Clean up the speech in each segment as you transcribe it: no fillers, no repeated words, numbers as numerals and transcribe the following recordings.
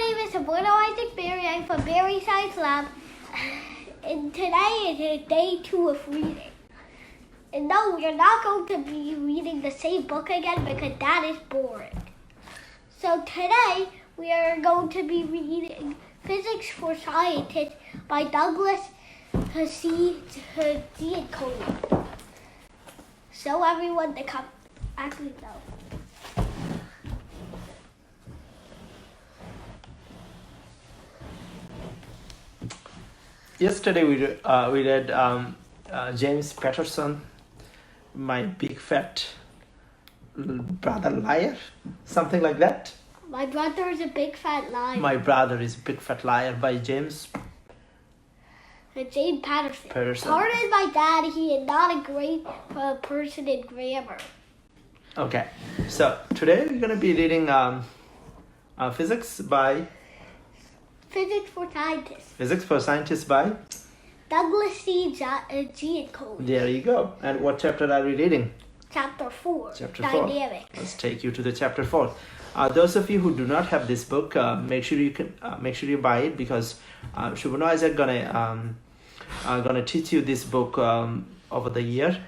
name is Soborno I'm from Berry Science Lab, and today is day 2 of reading. And no, we're not going to be reading the same book again because that is boring. So today we are going to be reading Physics for Scientists by Douglas C. and Cole. So everyone to come. Actually, no. Yesterday we read James Patterson, My Big Fat Brother Liar, something like that. My brother is a big fat liar. My Brother is a Big Fat Liar by James Patterson. Pardon my dad, he is not a great person in grammar. Okay, so today we're going to be reading Physics for Scientists by Douglas C. and Cole. There you go. And what chapter are we reading? Chapter 4. Chapter Dynamics. 4. Let's take you to the chapter 4. Those of you who do not have this book, make sure you buy it because Soborno is gonna teach you this book over the year,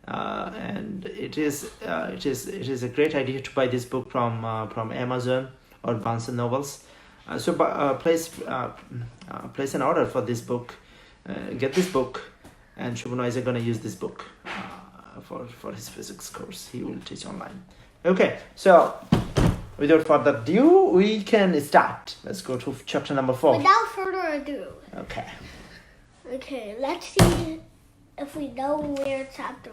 and it is a great idea to buy this book from Amazon or Barnes and Nobles. So place an order for this book. Get this book, and Soborno is going to use this book for his physics course. He will teach online. Okay, so without further ado, we can start. Let's go to chapter number 4. Without further ado. Okay, let's see if we know where chapter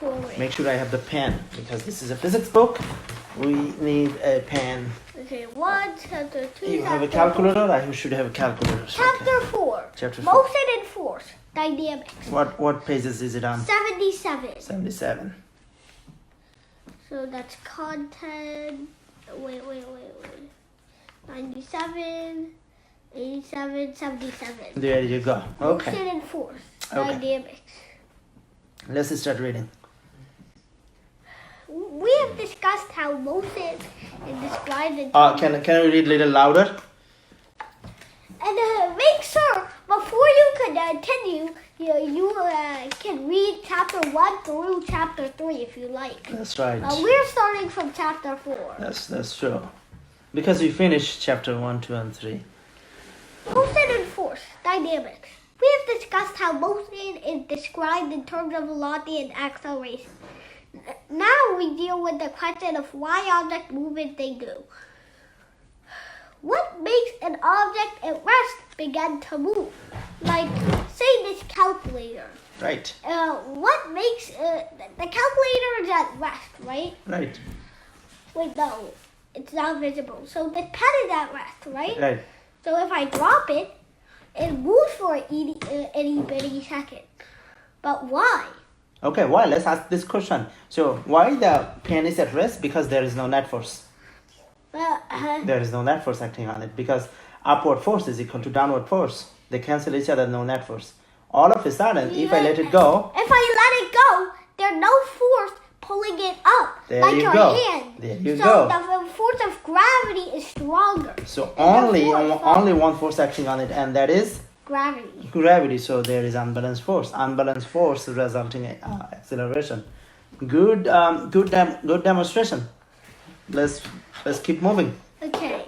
4 is. Make sure I have the pen because this is a physics book. We need a pen. Okay, 1, chapter 2. You have a calculator? I should have a calculator. Chapter 4. Chapter 4. Motion and force. Dynamics. What pages is it on? 77. 77. So that's content. Wait. 97, 87, 77. There you go. Okay. Motion and force. Okay. Dynamics. Let's start reading. We have discussed how motion is described in Can we read a little louder? And make sure before you continue, you can read chapter 1 through chapter 3 if you like. That's right. We're starting from chapter 4. That's true. Because we finished chapter 1, 2, and 3. Motion and force. Dynamics. We have discussed how motion is described in terms of velocity and acceleration. Now we deal with the question of why objects move as they do. What makes an object at rest begin to move? Like, say this calculator. Right. What makes the calculator is at rest, right? Right. Wait, no, it's not visible. So the pen is at rest, right? Right. So if I drop it, it moves for an itty bitty second. But why? Okay, why? Let's ask this question. So, why the pen is at rest? Because there is no net force. There is no net force acting on it because upward force is equal to downward force. They cancel each other, no net force. All of a sudden, if I let it go... If I let it go, there's no force pulling it up. There like you your go. hand. There you so go. The force of gravity is stronger. So, only one force acting on it, and that is... Gravity. So there is unbalanced force. Unbalanced force resulting in acceleration. Good demonstration. Let's keep moving. Okay.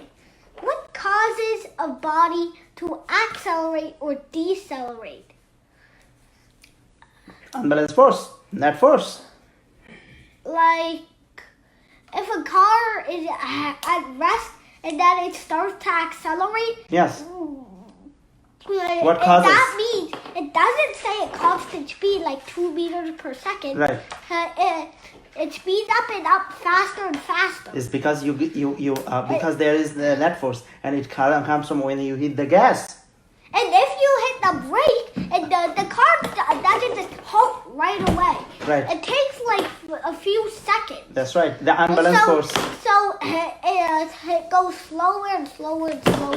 What causes a body to accelerate or decelerate? Unbalanced force. Net force. Like if a car is at rest and then it starts to accelerate. Yes. What causes? That means it doesn't say at constant speed like 2 meters per second. Right. It speeds up and up faster and faster. It's because because there is the net force and it comes from when you hit the gas. And if you hit the brake, and the car doesn't just halt right away. Right. It takes like a few seconds. That's right. The unbalanced force. So it goes slower and slower and slower.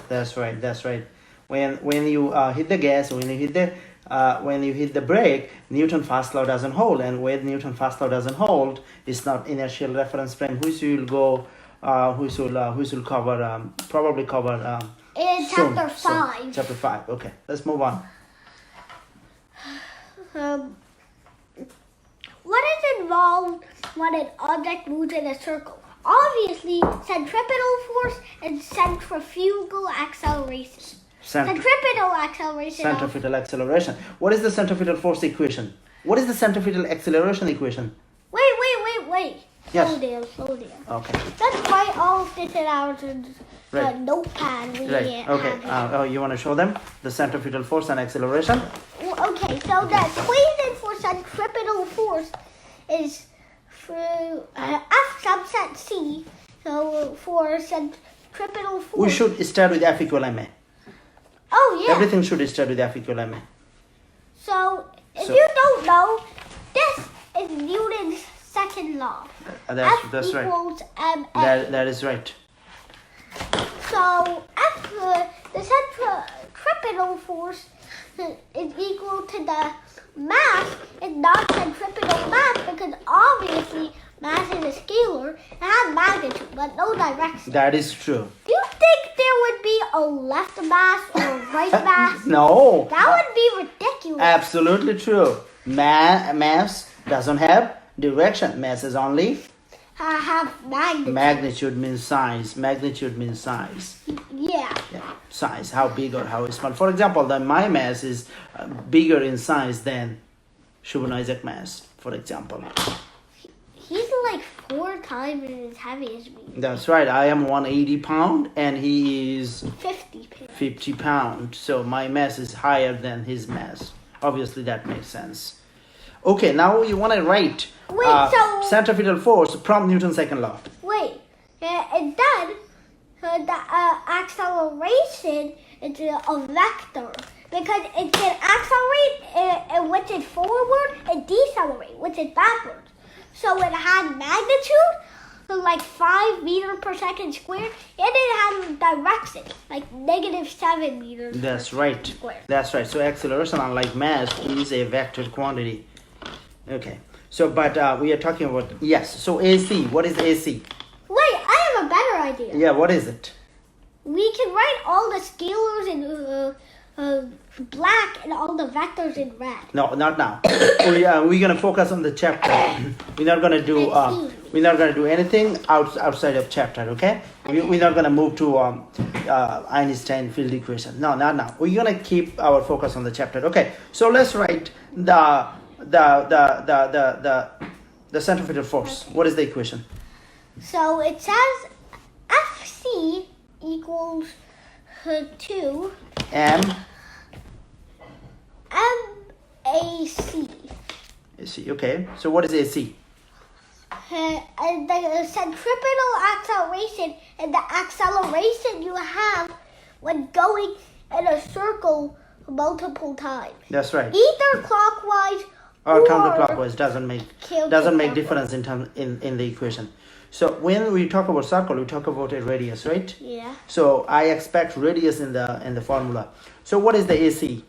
That's right. When you hit the gas, when you hit the brake, Newton fast law doesn't hold, and when Newton fast law doesn't hold, it's not inertial reference frame, which we will go which will cover probably cover In soon. chapter So, 5. chapter 5. Okay, let's move on. What is involved when an object moves in a circle? Obviously, centripetal force and centrifugal acceleration. Centripetal acceleration. Centripetal acceleration. What is the centripetal force equation? What is the centripetal acceleration equation? Wait. Yes. Slow down. Okay. Let's write all of this in our Right. notepad. Right. Okay. You want to show them the centripetal force and acceleration? Okay. So the equation for centripetal force is F subset C. So for centripetal force. We should start with F equal ma. Oh yeah. Everything should start with F equal ma. So if you don't know, this is Newton's second law. That's F right. equals ma. That is right. So the centripetal force is equal to the mass and not centripetal mass, because obviously mass is a scalar. It has magnitude but no direction. That is true. Do you think there would be a left mass or a right mass? No. That would be ridiculous. Absolutely true. Mass doesn't have direction. Mass is only Have magnitude. magnitude means size. Magnitude means size. Yeah. Yeah. Size, how big or how small. For example, my mass is bigger in size than Shubham Isaac mass, for example. He's like 4 times as heavy as me. That's right. I am 180 pound and he is 50 pounds. 50 pound. So my mass is higher than his mass. Obviously, that makes sense. Okay, now you want to write so centripetal force from Newton's second law. wait, and then the acceleration is a vector, because it can accelerate which is forward and decelerate which is backwards. So it had magnitude like 5 meters per second squared, and it had direction like -7 meters. That's right. Square. That's right. So acceleration, unlike mass, is a vector quantity. Okay. So, but we are talking about yes. So AC. What is AC? Wait, I have a better idea. Yeah. What is it? We can write all the scalars in black and all the vectors in red. No, not now. We're gonna focus on the chapter. We're not gonna do. We're not gonna do anything outside of chapter. Okay. We're not gonna move to Einstein field equation. No, not now. We're gonna keep our focus on the chapter. Okay. So let's write the centripetal force. Okay. What is the equation? So it says FC equals to MAC. AC. Okay. So what is AC? And the centripetal acceleration and the acceleration you have when going in a circle multiple times. That's right. Either clockwise Or counterclockwise doesn't make counterclockwise. difference in the equation. So when we talk about circle, we talk about a radius, right? Yeah. So I expect radius in the formula. So what is the AC?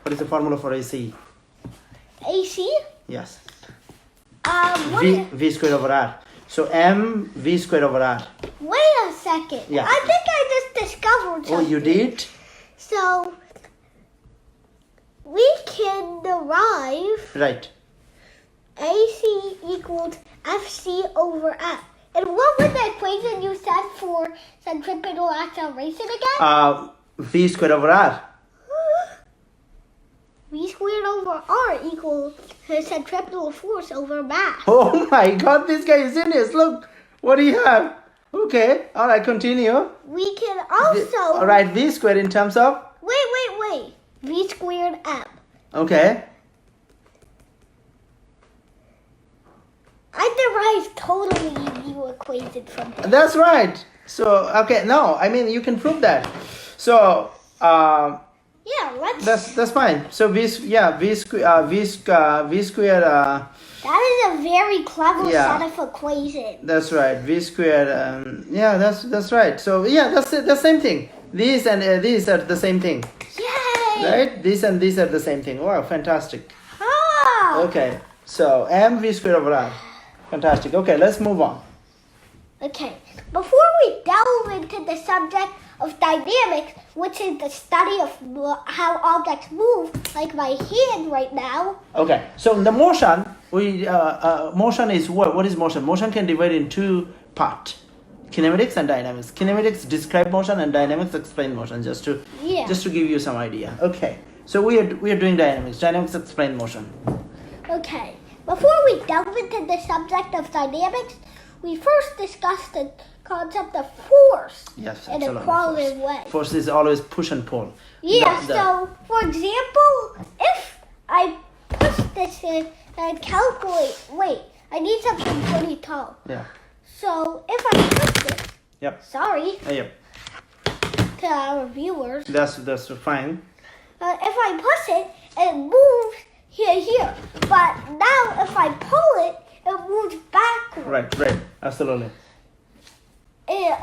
What is the formula for AC? AC? Yes. What V squared over R. So M V squared over R. Wait a second. Yeah. I think I just discovered something. Oh, you did? So we can derive Right. AC equals FC over F. And what was the equation you said for centripetal acceleration again? V squared over R. V squared over R equals centripetal force over mass. Oh my God, this guy is genius. Look, what do you have? Okay, all right, continue. We can also... All right, V squared in terms of? Wait. V squared M. Okay. I derived totally new equation from this. That's right. So, okay, no, I mean, you can prove that. So, Yeah, let's... that's fine. So, V squared, That is a very clever Yeah. set of equations. that's right. V squared, yeah, that's right. So, yeah, that's it, the same thing. These and these are the same thing, Yay! right? These and these are the same thing. Wow, fantastic. Ah! Okay, so M V squared over R. Fantastic. Okay, let's move on. Okay, before we delve into the subject of dynamics, which is the study of how objects move, like my hand right now. Okay, so the motion, motion is what? What is motion? Motion can divide in two parts: kinematics and dynamics. Kinematics describe motion, and dynamics explain motion. Just to give you some idea. Okay, so we are doing dynamics. Dynamics explain motion. Okay, before we delve into the subject of dynamics, we first discussed the concept of force in a qualitative way. Force is always push and pull. Yeah, so for example, if I push this and calculate, wait, I need something pretty tall. Yeah. So if I push this, sorry, to our viewers. That's fine. If I push it, it moves here. But now if I pull it, it moves backwards. Right, absolutely. If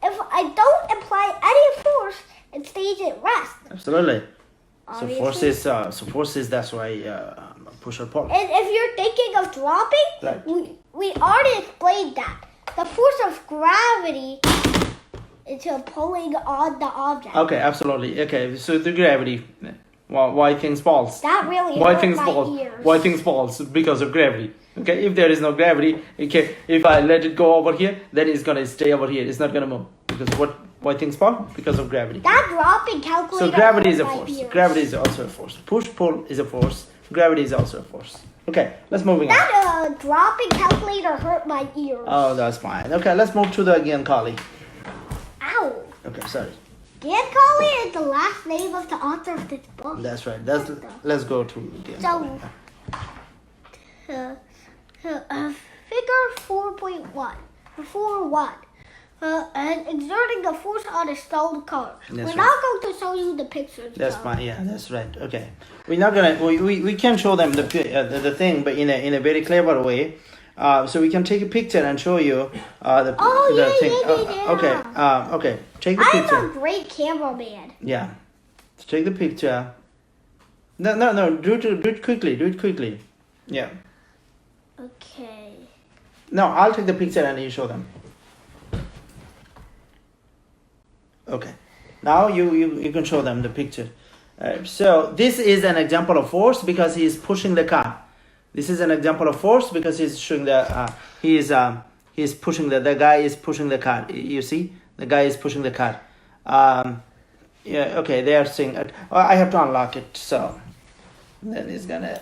I don't apply any force, it stays at rest. Absolutely. Obviously. So force is that's why push or pull. And if you're thinking of dropping, we already explained that. The force of gravity is pulling on the object. Okay, absolutely. Okay, so the gravity. Why things falls? That really why hurt things my falls? ears. Why things falls? Because of gravity. Okay, if there is no gravity, okay, if I let it go over here, then it's gonna stay over here. It's not gonna move because why things fall? Because of gravity. That dropping calculator. So gravity is a hurt my force. ears. Gravity is also a force. Push pull is a force. Gravity is also a force. Okay, let's move on. That dropping calculator hurt my ears. Oh, that's fine. Okay, let's move to the Giancoli. Ow. Okay, sorry. Giancoli is the last name of the author of this book. That's right. Let's go to Giancoli. So, figure 4.1. And exerting a force on a stone car. We're not going to show you the pictures. That's fine. Yeah, that's right. Okay, we're not gonna. We can show them the thing, but in a very clever way. So we can take a picture and show you the thing. Yeah. Okay. Take the picture. I'm a great cameraman. Yeah. Take the picture. No. Do it quickly. Yeah. Okay. No, I'll take the picture and you show them. Okay. Now you can show them the picture. So this is an example of force because he is pushing the car. This is an example of force because he's showing he's pushing the guy is pushing the car. You see, the guy is pushing the car. Yeah. Okay. They are saying. I have to unlock it. So then he's gonna.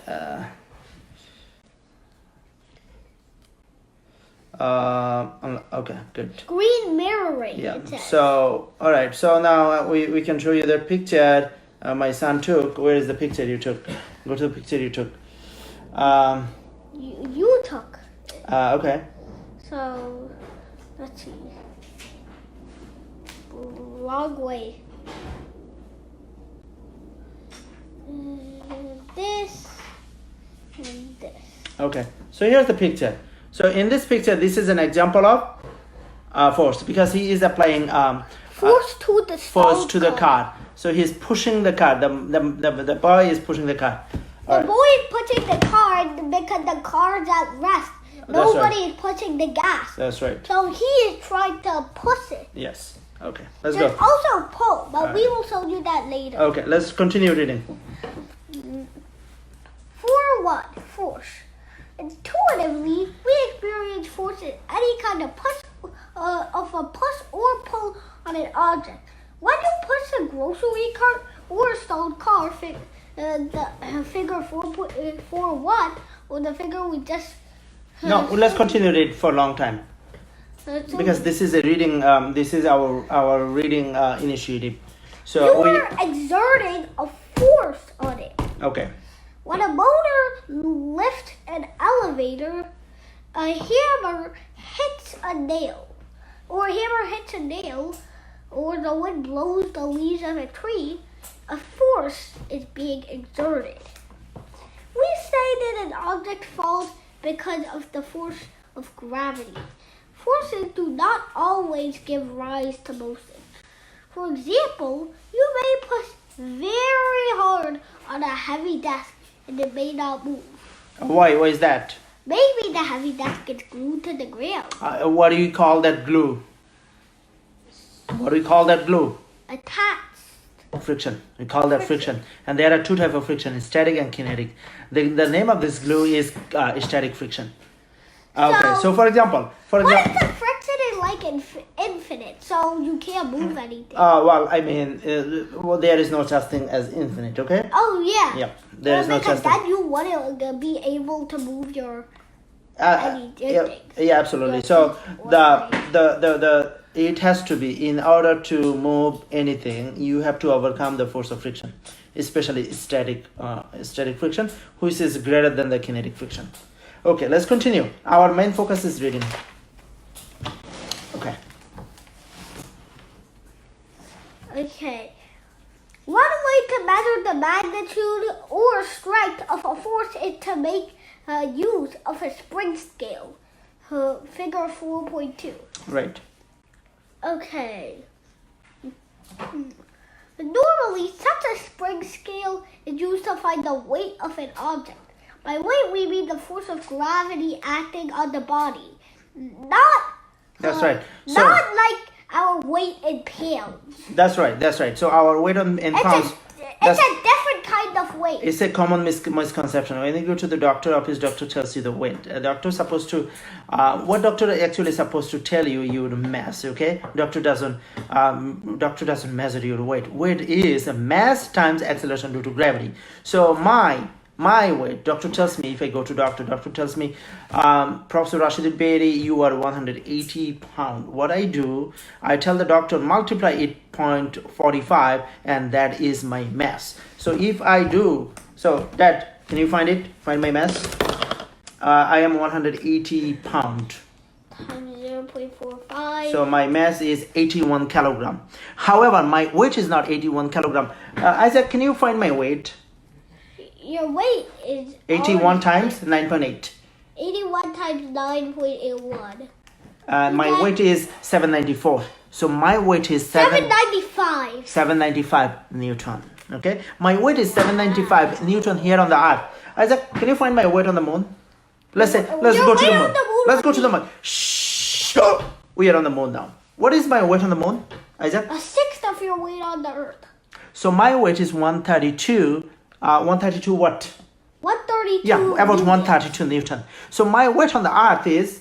Okay. Good. Green mirroring. Yeah. So all right. So now we can show you the picture my son took. Where is the picture you took? Go to the picture you took. You took. Okay. So, let's see. Wrong way. This and this. Okay. So here's the picture. So in this picture, this is an example of force because he is applying force to the force to the car. So he's pushing the car. The boy is pushing the car. The boy is pushing the car because the car is at rest. Nobody is pushing the gas. That's right. So he is trying to push it. Yes. Okay. Let's There's go. also pull, but we will show you that later. Okay. Let's continue reading. 4.1 Force. Intuitively, we experience force in any kind of push or pull on an object. When you push a grocery cart or a stone car, the figure 4.1 or the figure we just. No, let's continue it for a long time. Because this is a reading. This is our reading initiative. So you are exerting a force on it. Okay. When a motor lifts an elevator, a hammer hits a nail, or the wind blows the leaves of a tree, a force is being exerted. We say that an object falls because of the force of gravity. Forces do not always give rise to motion. For example, you may push very hard on a heavy desk and it may not move. Why is that? maybe the heaviness gets glued to the ground. What do you call that glue? What do we call that glue? Attached. Friction. We call that friction. And there are two types of friction, static and kinetic. The name of this glue is static friction. Okay, so for example, what if the friction is like infinite, so you can't move anything? Well, I mean, there is no such thing as infinite, okay? Oh, yeah. Yeah, there is no such thing. Because then you wouldn't be able to move your yeah, absolutely. So it has to be, in order to move anything, you have to overcome the force of friction, especially static friction, which is greater than the kinetic friction. Okay, let's continue. Our main focus is reading. Okay. Okay. One way to measure the magnitude or strength of a force is to make use of a spring scale. Figure 4.2. Right. Okay. Normally, such a spring scale is used to find the weight of an object. By weight, we mean the force of gravity acting on the body. That's right. So, not like our weight in pounds. That's right. So our weight in pounds. It's a different kind of weight. It's a common misconception. When you go to the doctor office, doctor tells you the weight. A doctor supposed to, what doctor actually supposed to tell you your mass. Okay, doctor doesn't measure your weight. Weight is a mass times acceleration due to gravity. So my weight, doctor tells me, if I go to doctor tells me, Professor Rashid Berry, you are 180 pounds. What I do, I tell the doctor, multiply 8.45, and that is my mass. So if I do, so that, can you find it? Find my mass? I am 180 pounds. Times 0.45. So my mass is 81 kilogram. However, my weight is not 81 kilogram. Isaac, can you find my weight? Your weight is 81 times 9.8. 81 times 9.81. My weight is 794. So my weight is 795. 795 Newton. Okay, my weight is 795 Newton here on the earth. Isaac, can you find my weight on the moon? Let's go to the moon. Let's go to the moon. Shh. We are on the moon now. What is my weight on the moon, Isaac? A sixth of your weight on the earth. So my weight is 132. 132 what? 132. Yeah, about 132 Newton. So my weight on the earth is?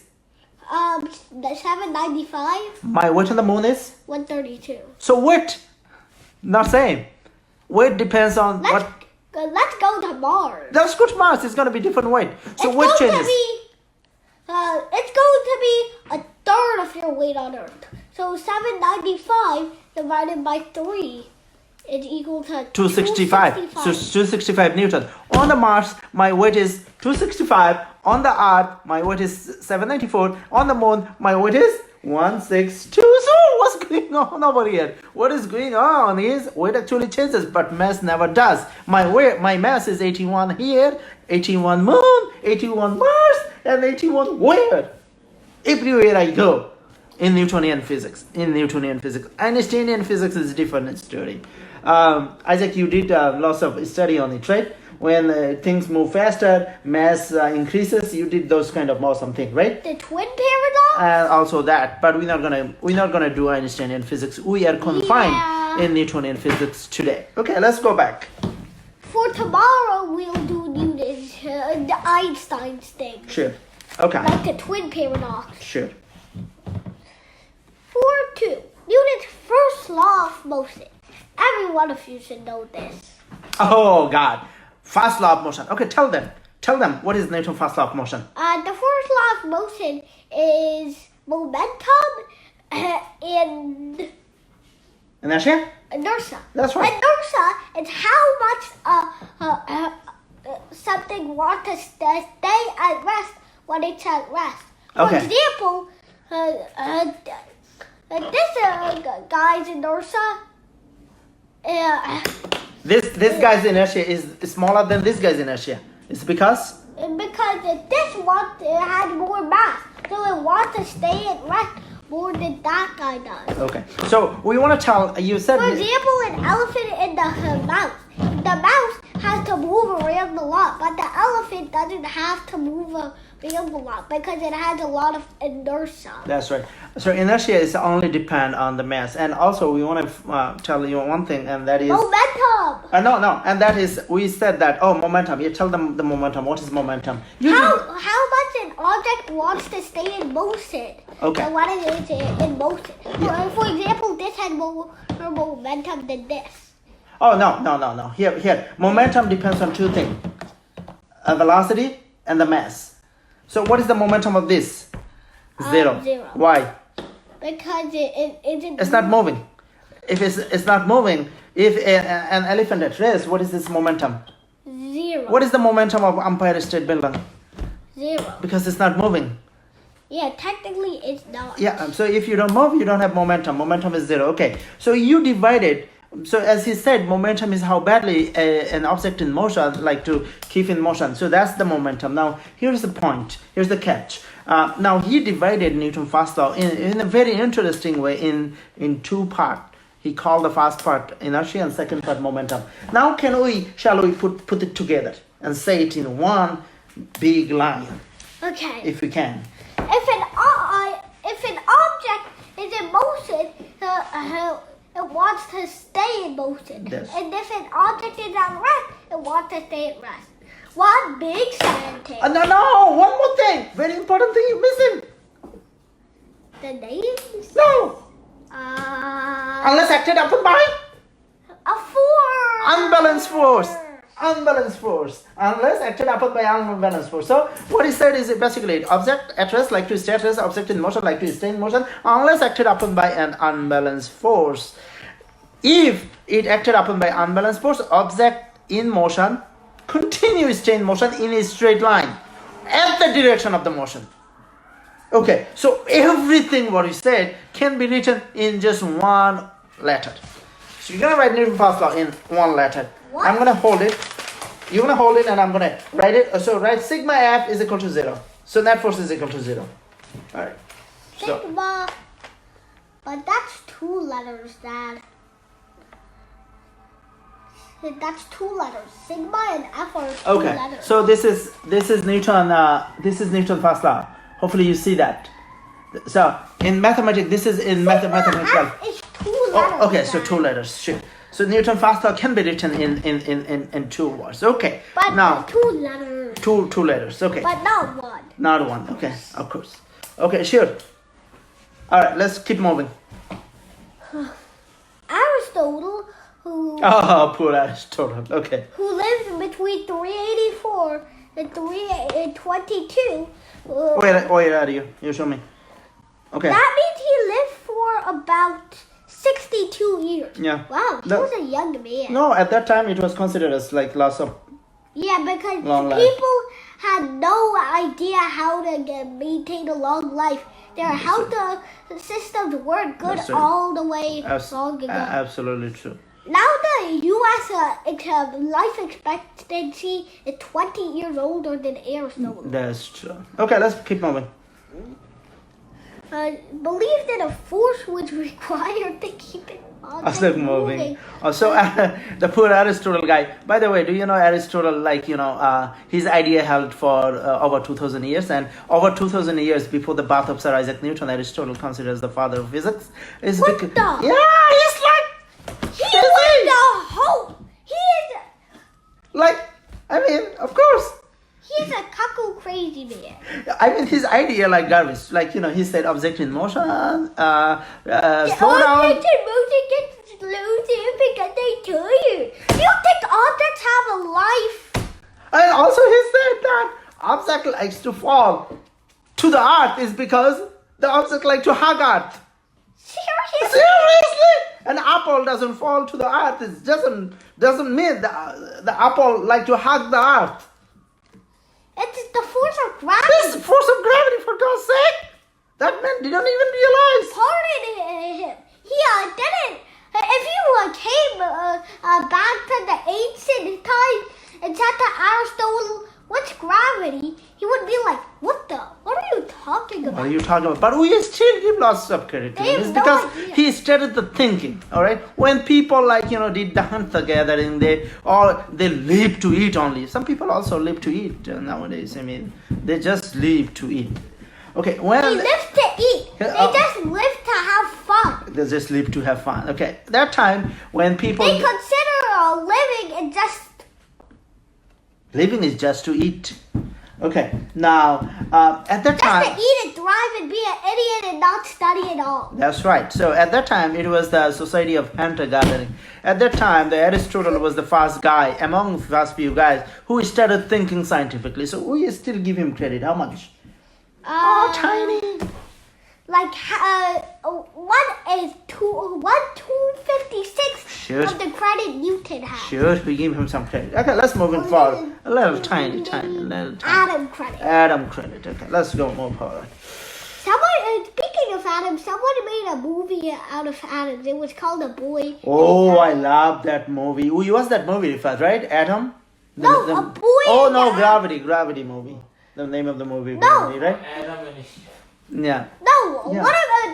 795. My weight on the moon is? 132. So weight, not same. Weight depends on Let's go to Mars. Let's go to Mars. It's going to be different weight. So weight changes. It's going to be a third of your weight on Earth. So 795 divided by 3 is equal to 265. So 265 Newton. On the Mars, my weight is 265. On the Earth, my weight is 794. On the Moon, my weight is 162. So what's going on over here? What is going on is weight actually changes, but mass never does. My mass is 81 here, 81 Moon, 81 Mars, and 81 where? Everywhere I go. In Newtonian physics. Einsteinian physics is a different story. Isaac, you did lots of study on it, right? When things move faster, mass increases. You did those kind of awesome things, right? The twin paradox. Also that, but we're not gonna do Einsteinian physics. We are confined in Newtonian physics today. Okay, let's go back. For tomorrow, we'll do Newton's, the Einstein's thing. Sure. Okay. Like the twin paradox. Sure. 4.2. Newton's first law of motion. Every one of you should know this. Oh God. First law of motion. Okay, tell them what is Newton's first law of motion. The first law of motion is momentum and inertia. That's right. Inertia is how much something wants to stay at rest when it's at rest. For example, this guy's inertia. This guy's inertia is smaller than this guy's inertia. It's because this one has more mass, so it wants to stay at rest more than that guy does. Okay, so we want to tell you said. For example, an elephant and the mouse. The mouse has to move around a lot, but the elephant doesn't have to move feels a lot because it has a lot of inertia. That's right. So inertia is only depend on the mass. And also we want to tell you one thing, and that is Momentum. no, and that is we said that momentum. You tell them the momentum. What is momentum? How much an object wants to stay in motion? Okay. And what is it in motion? For example, this has more momentum than this. Oh no. Here. Momentum depends on two things: velocity and the mass. So what is the momentum of this? Zero. Zero. Why? Because it isn't. It's not moving. If it's not moving, if an elephant at rest, what is this momentum? Zero. What is the momentum of Empire State Building? Zero. Because it's not moving. Yeah, technically it's not. Yeah, so if you don't move, you don't have momentum. Momentum is zero. Okay, so you divided. So as he said, momentum is how badly an object in motion like to keep in motion. So that's the momentum. Now, here's the point. Here's the catch. Now, he divided Newton's first law in a very interesting way in two parts. He called the first part inertia and second part momentum. Now, shall we put it together and say it in one big line? Okay. If we can. If an object is in motion, it wants to stay in motion. Yes. And if an object is at rest, it wants to stay at rest. One big sentence. No, one more thing. Very important thing you're missing. The names? No. Unless acted upon by A force. unbalanced force. Unbalanced force. Unless acted upon by unbalanced force. So what he said is basically object at rest like to stay at rest, object in motion like to stay in motion, unless acted upon by an unbalanced force. If it acted upon by unbalanced force, object in motion continue stay in motion in a straight line at the direction of the motion. Okay, so everything what he said can be written in just one letter. So you're gonna write Newton's first law in one letter. What? I'm gonna hold it. You're gonna hold it, and I'm gonna write it. So write sigma F is equal to 0. So net force is equal to 0. All right. So Sigma. But that's two letters, Dad. That's two letters. Sigma and F are two okay. letters. So this is Newton. This is Newton's first law. Hopefully you see that. So in mathematics, this is in mathematical. F is two letters. Okay, so Dad. 2 letters. Sure. So Newton's first law can be written in 2 words. Okay. But Now two letters. two letters. Okay. But not one. Not one. Okay. Of course. Okay. Sure. All right. Let's keep moving. Aristotle, who Oh, poor Aristotle. Okay. lived between 384 and 322. Where are you? You show me. Okay. That means he lived for about 62 years. Yeah. Wow, he No. was a young man. No, at that time it was considered as like loss of. Yeah, because Long life. people had no idea how to maintain a long life. Their health systems weren't good That's right. all the way long ago. Absolutely true. Now the U.S. Life expectancy is 20 years older than Aristotle. That's true. Okay, let's keep moving. Believed that a force was required to keep it on I was like moving. So the poor Aristotle guy. By the way, do you know Aristotle? His idea held for over 2,000 years, and over 2,000 years before the birth of Sir Isaac Newton, Aristotle considered as the father of physics. What the? Yeah, he's like. He was the whole. He is. Of course. He's a cuckoo crazy man. His idea like garbage. He said object in motion, slow down. Objects in motion get slow down because they tired. You think objects have a life? And also he said that object likes to fall to the earth is because the object like to hug earth. Seriously? An apple doesn't fall to the earth. It doesn't mean the apple like to hug the earth. It's the force of gravity. This force of gravity, for God's sake! That man didn't even realize. Pardon him. He didn't. If you came back to the ancient time and said to Aristotle, "What's gravity?" he would be like, "What are you talking about?" What are you talking about? But we still give lots of credit to They him. have It's no because idea. he started the thinking. All right. When people did the hunter gathering, they live to eat only. Some people also live to eat nowadays. I mean, they just live to eat. Okay. They Well, live to eat. They just live to have fun. they just live to have fun. Okay. That time when people They consider living and just living is just to eat. Okay. Now at that to time. eat and thrive and be an idiot and not study at all. That's right. So at that time, it was the society of hunter-gathering. At that time, the Aristotle was the first guy, among the first few guys, who started thinking scientifically. So we still give him credit. How much? Tiny. Like one is 256 Sure. of the credit Newton has. Sure, we give him some credit. Okay, let's move in forward. A little tiny. Adam credit. Adam credit. Okay, let's go move forward. Speaking of atoms, someone made a movie out of atoms. It was called A Boy. Oh, I love that movie. We watched that movie first, right? Atom? No, A Boy. Oh, no, Yeah. Gravity movie. The name of the movie. No. Gravity, right? Adam and Eve. Yeah. No, Yeah.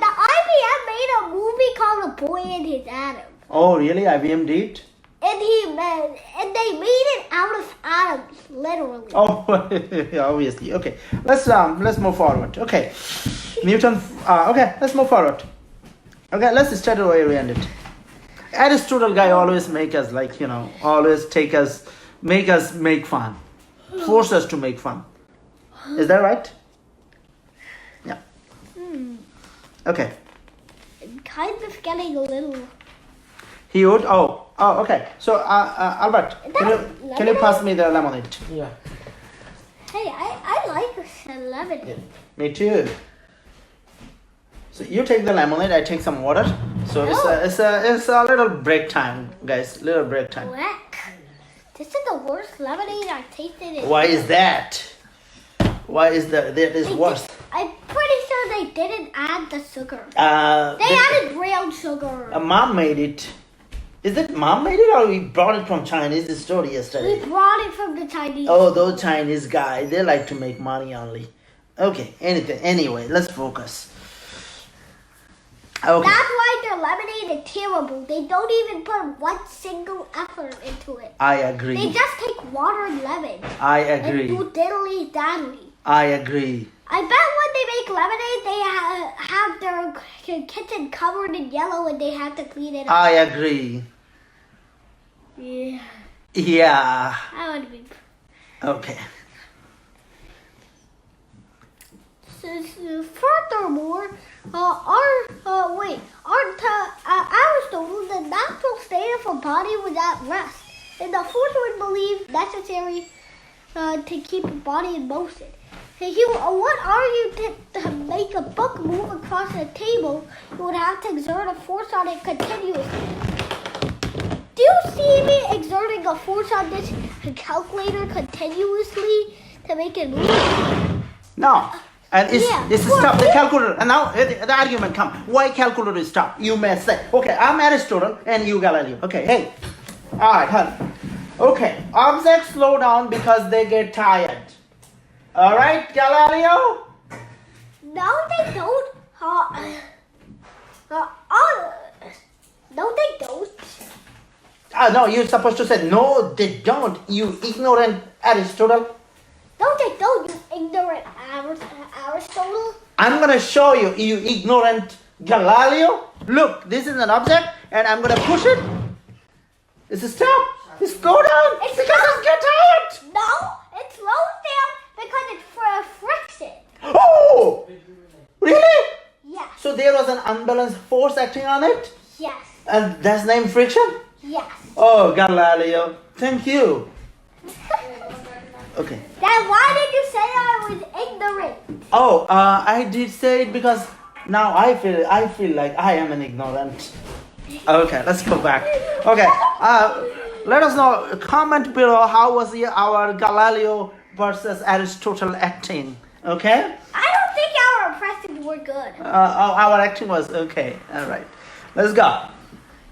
the IBM made a movie called A Boy and His Atom. Oh, really? IBM did? And they made it out of atoms, literally. Oh, obviously. Okay, let's move forward. Okay, Newton. Okay, let's move forward. Okay, let's start where we ended. Aristotle guy always make us always make us make fun, force us to make fun. Is that right? Yeah. Okay. I'm kind of getting a little. He would. Oh, okay. So, Albert, can you pass me the lemonade? Yeah. Hey, I like lemonade. Me too. So you take the lemonade, I take some water. So it's a little break time, guys. Little break time. Whack. This is the worst lemonade I've tasted in. Why is that? Why is that is worse? I'm pretty sure they didn't add the sugar. They added brown sugar. Mom made it. Is it mom made it or we brought it from Chinese store yesterday? We brought it from the Chinese. Oh, those Chinese guys, they like to make money only. Okay, anyway, let's focus. Okay. That's why their lemonade is terrible. They don't even put one single effort into it. I They agree. just take water and lemon I and agree. do diddly daddly. I agree. I bet when they make lemonade, they have their kitchen covered in yellow and they have to clean it up. I agree. Yeah, Yeah. I want to be. Okay. Furthermore, Aristotle, the natural state of a body was at rest, and the force would believe necessary to keep a body in motion. He would argue to make a book move across a table, you would have to exert a force on it continuously. Do you see me exerting a force on this calculator continuously to make it move? No. And it's stop the Yeah. calculator. And now the argument come. Why calculator is stop? You may say, okay, I'm Aristotle and you Galileo. Okay, hey. All right, honey. Okay, objects slow down because they get tired. All right, Galileo? No, they don't. No, they don't. No, you're supposed to say, no, they don't, you ignorant Aristotle. No, they don't, you ignorant Aristotle. I'm going to show you, you ignorant Galileo. Look, this is an object, and I'm going to push it. It's a stop. It's slow down It's because not. it's get tired. No, it slows down because it's for a friction. Oh, really? Yes, So there was an unbalanced force acting on it, yes, and that's named friction? yes. Oh, Galileo, thank you. Okay. Then why did you say I was ignorant? Oh, I did say it because now I feel like I am an ignorant. Okay, let's go back. Okay, let us know. Comment below how was our Galileo versus Aristotle acting. Okay. I don't think our impressions were good. Our acting was okay. All right, let's go.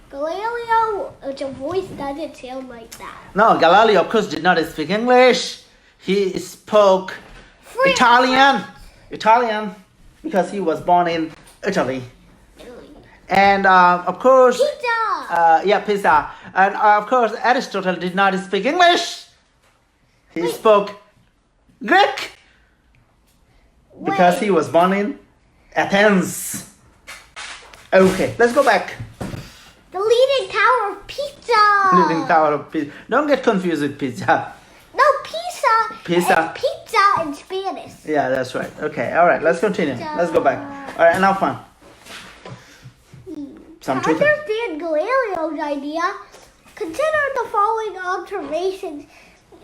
Galileo, your voice doesn't sound like that. No, Galileo of course did not speak English. He spoke Italian. because he was born in Italy. Italy. And of course, Pizza. pizza. And of course, Aristotle did not speak English. He spoke Greek because he was born in Athens. Okay, let's go back. The Leaning Tower of Pizza. Leaning Tower of Pizza. Don't get confused with pizza. No, pizza. Pizza. Is pizza in Spanish. Yeah, that's right. Okay, all right, let's continue. Let's go back. All right, enough fun. To understand Galileo's idea, consider the following observations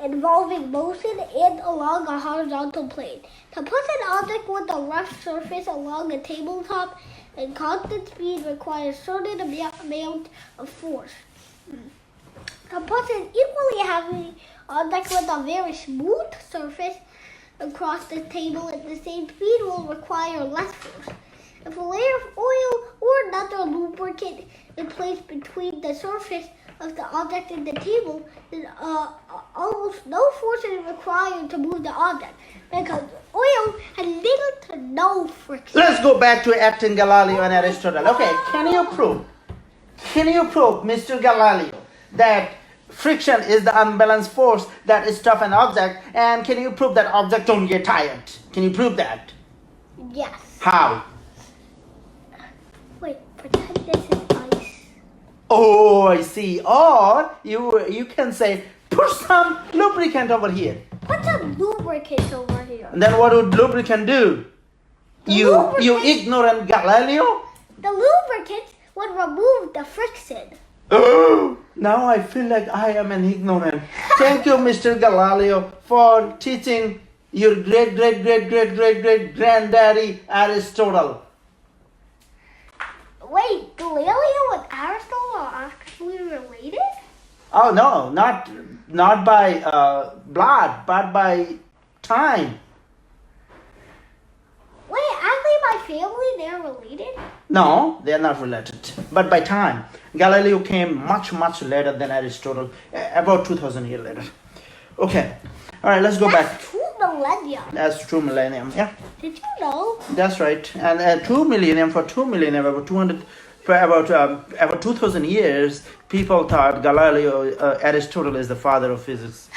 involving motion and along a horizontal plane. To put an object with a rough surface along a tabletop and constant speed requires certain amount of force. To put an equally heavy object with a very smooth surface across the table at the same speed will require less force. If a layer of oil or another lubricant is placed between the surface of the object and the table, then almost no force is required to move the object because oil has little to no friction. Let's go back to acting Galileo and Aristotle. Okay, can you prove, Mr. Galileo, that friction is the unbalanced force that stops an object, and can you prove that object don't get tired? Can you prove that? Yes. How? Wait, pretend this is ice. Oh, I see. Or you can say, put some lubricant over here. Put some lubricant over here. And then what would lubricant do? You ignorant Galileo? The lubricant would remove the friction. Oh, now I feel like I am an ignorant. Thank you, Mr. Galileo, for teaching your great granddaddy Aristotle. Wait, Galileo and Aristotle are actually related? Oh no, not by blood, but by time. Wait, actually my family, they're related? No, they are not related, but by time. Galileo came much later than Aristotle, about 2000 years later. Okay, all right, let's go back. That's 2 millennia. That's 2 millennium, yeah. Did you know? That's right. And 2 millennium, for 2 millennium, about 200, for about 2000 years, people thought Galileo, Aristotle is the father of physics.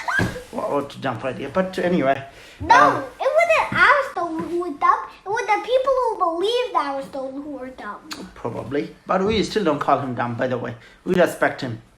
What a dumb idea. But anyway. No, it wasn't Aristotle who was dumb. It was the people who believed Aristotle who were dumb. Probably. But we still don't call him dumb, by the way. We respect him.